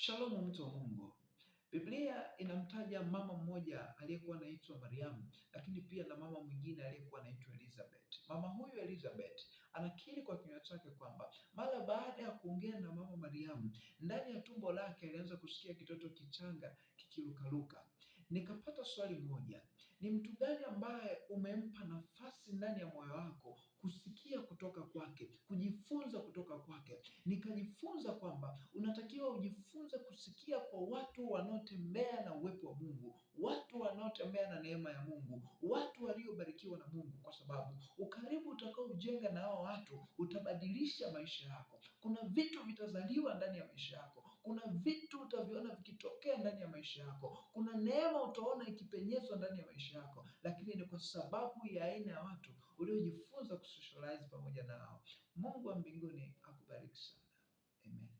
Shalom mtu wa Mungu. Biblia inamtaja mama mmoja aliyekuwa anaitwa Mariamu, lakini pia na mama mwingine aliyekuwa anaitwa Elizabeth. Mama huyu Elizabeth anakiri kwa kinywa chake kwamba mara baada ya kuongea na mama Mariamu, ndani ya tumbo lake alianza kusikia kitoto kichanga kikirukaruka. Nikapata swali moja, ni mtu gani ambaye umempa nafasi ndani ya moyo wako kusikia kutoka kwake, kujifunza kutoka kwake? Nikajifunza kwamba unatakiwa ujifunze kusikia kwa watu wanaotembea na uwepo wa Mungu, watu wanaotembea na neema ya Mungu, watu waliobarikiwa na Mungu, kwa sababu ukaribu utakaojenga na hao watu utabadilisha maisha yako. Kuna vitu vitazaliwa ndani ya maisha yako, kuna vitu utaviona vikitokea ndani ya maisha yako, kuna neema utaona ikipenyezwa ndani ya maisha yako, lakini ni kwa sababu ya aina ya watu uliojifunza kusocialize pamoja nao. Mungu wa mbinguni akubariki sana. Amen.